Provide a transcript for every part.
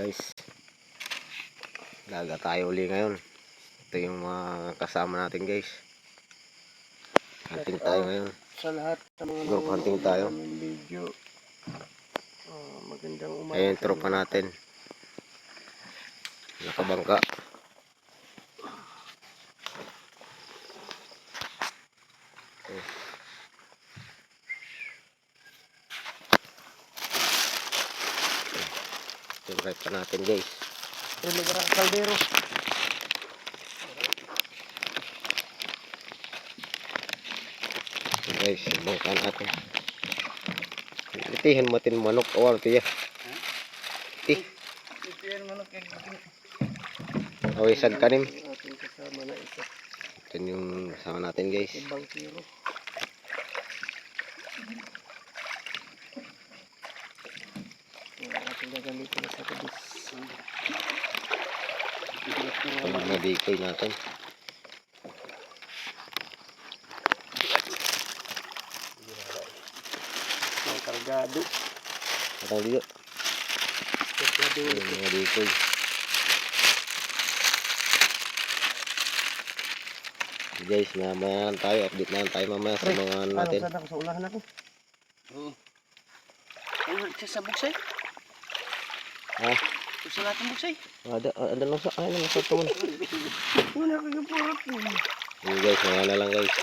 Guys, laga tayo uli ngayon. Ito yung mga kasama natin guys. Hunting tayo ngayon. Sa lahat ng mga Group hunting tayo. video. Magandang umaga. Ayan yung tropa natin. Nakabangka. Yung right pa natin guys. Yung lugar ang kaldero. Guys, yung bangka natin. Itihan matin manok. Awal tiya. Itihan manok. Awisag kanim. Ating kasama na isa. Ito yung kasama natin guys. Ibang tiro. Ating gagamitin na sa kabis. Ito yung mga decoy natin. Mga kargado. Matang dito. Kargado. Ito yung mga decoy. Guys, mamaya tayo. Update na tayo mamaya sa mga ano natin. Saan ako? Sa ulahan ako. Oo. Ano sa buksay? Ha? Sa lahat ng buksay? Ada lang sa ano sa tuon. Wala ka yung purot. Hey guys, mamaya na lang guys.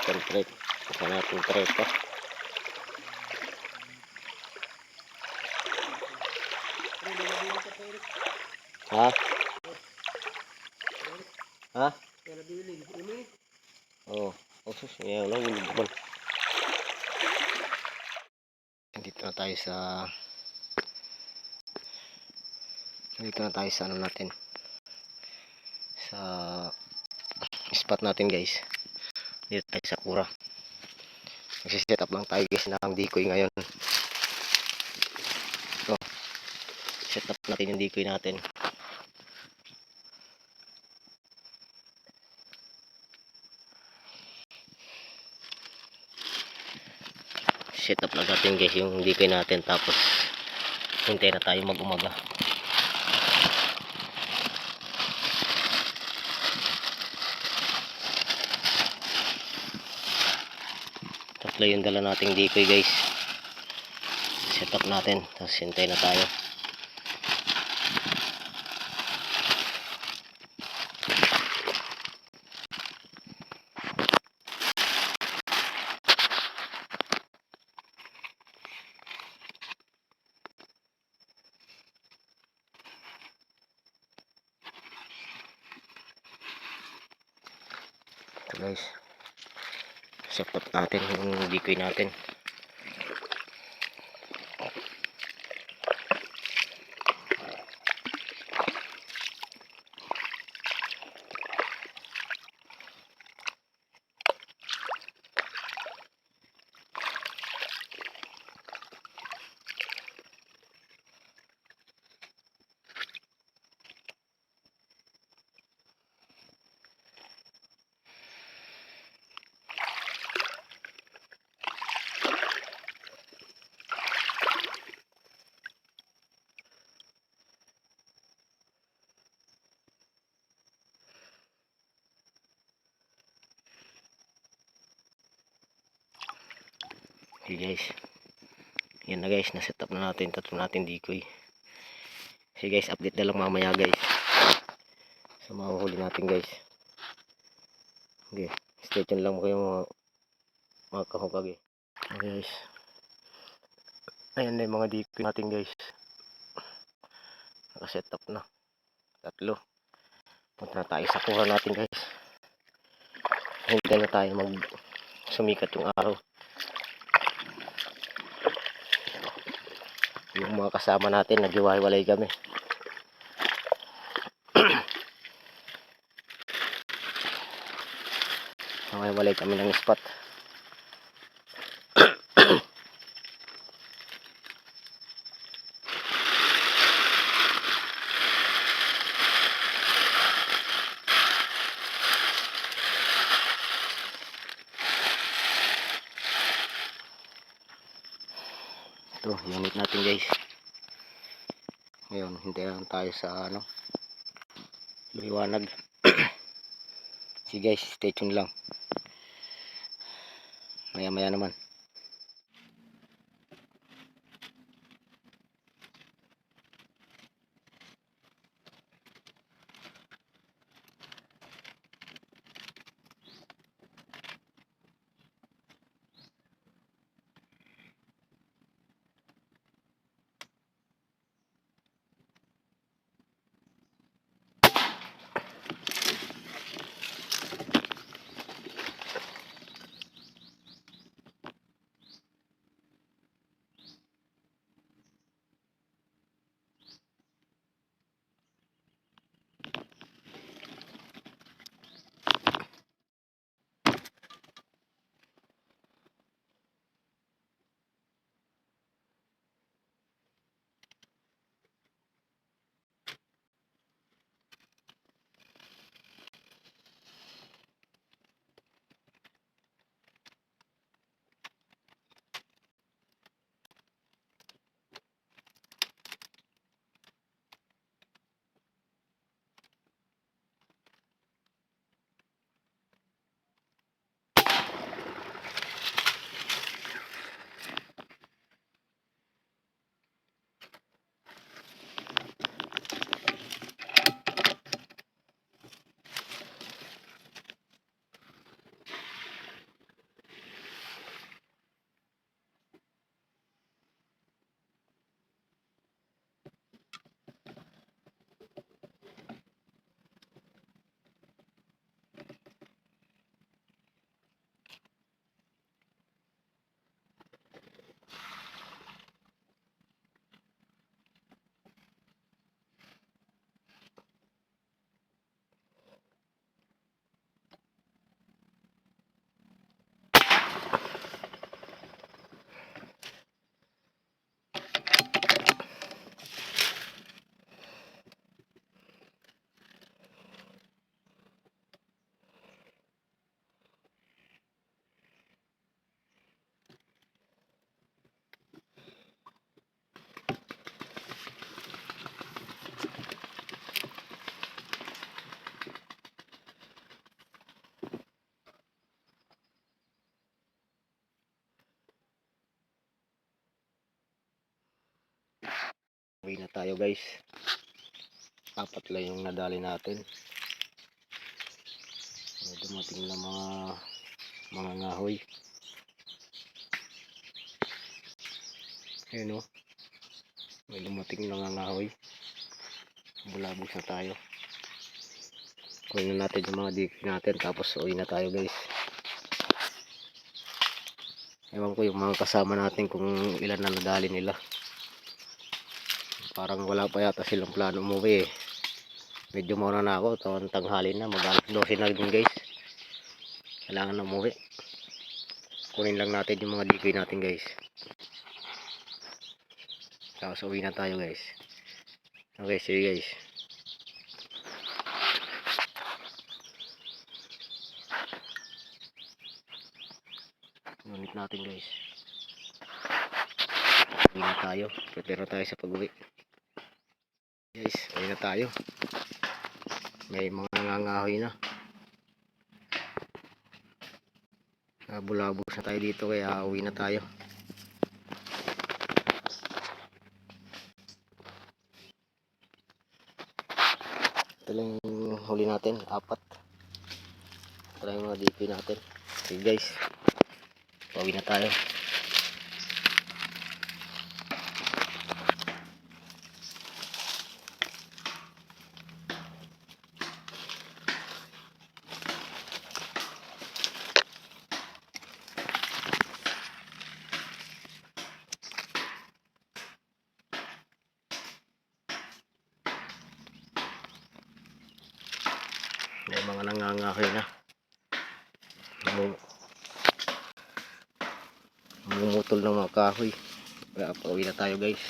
Trek. Sa natin trek pa. Ha? Ha? Oh, sus, ngayon lang bulubon. Dito na tayo sa ano natin. Sa spot natin guys. Dito tayo sa kura. Magsiset up lang tayo guys ng decoy ngayon. So, set up natin yung decoy natin. Set up na natin guys yung decoy natin, tapos hintay na tayo mag-umaga. Tatlo yung dala nating decoy guys. Set up natin, tapos hintay na tayo. Ito guys, set up natin yung decoy natin. Okay guys, yan na guys, na-set up na natin tatlo natin decoy. So guys, update na lang mamaya guys sa mga huli natin guys. Okay, stay tuned lang kayo mga kahukag. Okay guys, ayan na yung mga decoy natin guys. Naka-set up na tatlo. Punta na tayo sa kura natin guys. Hintay na tayo mag sumikat yung araw. Yung mga kasama natin naghiwa-hiwalay kami. Naghiwalay kami ng spot. Ito, unit natin guys. Ngayon, hintayin lang tayo sa ano, liwanag. Sige guys, stay tuned lang. Maya maya naman. Uwi na tayo guys. Apat lang yung nadali natin. May dumating na mga ngahoy. Ayun o. May dumating na mga ngahoy. Bulabog na tayo. Kunin na natin yung mga diki natin. Tapos uwi na tayo guys. Ewan ko yung mga kasama natin kung ilan na nadali nila. Parang wala pa yata silang plano umuwi eh. Medyo mauna na ako. Tawang tanghali na. Mag-alas 12 na din guys. Kailangan na umuwi. Kunin lang natin yung mga dikoy natin guys. Tapos uwi na tayo guys. Okay, see you guys. Ngunit natin guys. Uwi na tayo. Prepare tayo sa pag-uwi. Guys, uwi na tayo. May mga nangangahoy na. Bulabog na tayo dito kaya uwi na tayo. Ito lang yung huli natin, 4. Ito lang yung mga DP natin. Okay guys, uwi na tayo. May mga nangangahoy na. Mumutol ng mga kahoy. Kaya pauwi na tayo guys.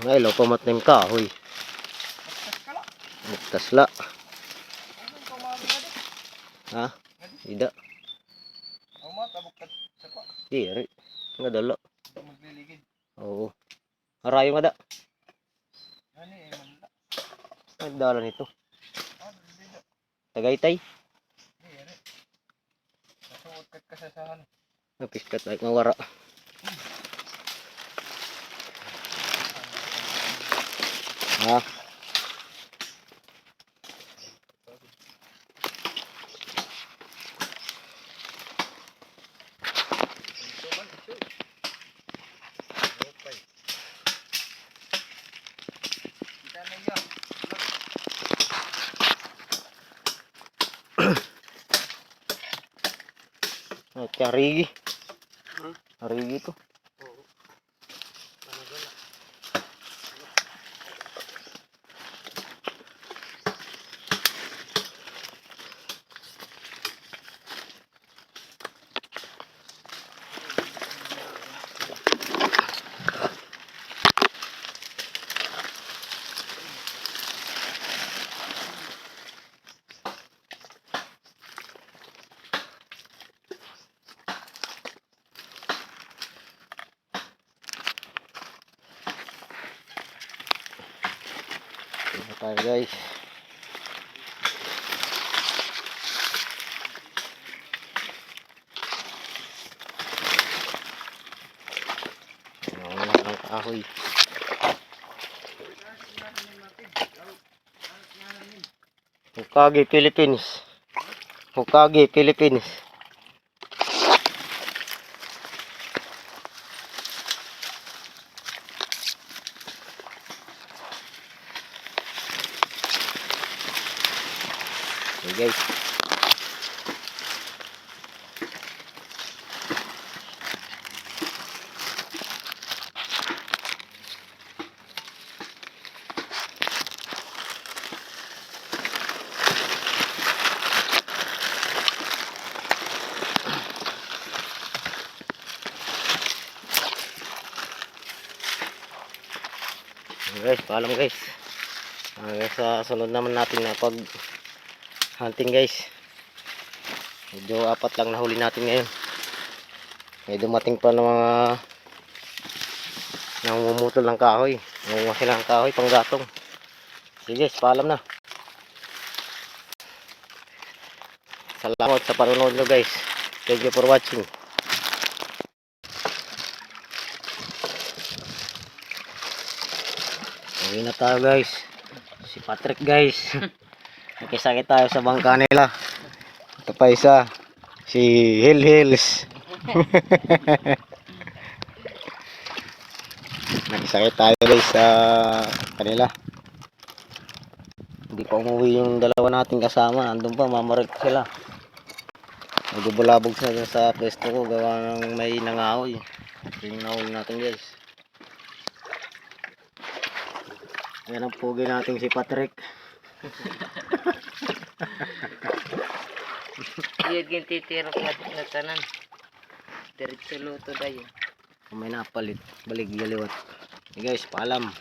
Ay, lopa matnim ka, huy. Tasla. Ha? Ida. Diri. Nga dala. Oo. Harayo nga da. Ang dala nito. Tagaytay. Napiskat ay mawara. Ha? Harigi. Harigi to. Ito tayo guys. Wala ng kahoy. Hokage, Philippines. Hokage, Philippines. Okay guys. Guys, paalam guys. Sa sunod naman natin na pag hunting guys. Medyo 4 lang nahuli natin ngayon. May dumating pa ng mga nangumutol ng kahoy. Nangunga sila ng kahoy pang gatong. Sige guys, paalam na. Salamat sa panonood nyo guys. Thank you for watching. Uwi na tayo guys. Si Patrick guys. Nakisakit tayo sa bangka nila. Ito pa isa. Si Hills. Nakisakit tayo guys sa kanila. Hindi pa umuwi yung dalawa nating kasama. Andun pa, mamarik sila. Medyo bulabog sila sa pwesto ko. Gawa ng may nangahoy. Ito yung nahuli natin guys. Ayan ang pugi natin si Patrick. Iya titira na tanan. Diretso luto dayo. May napalit. Balik galiwat. Hey guys, paalam.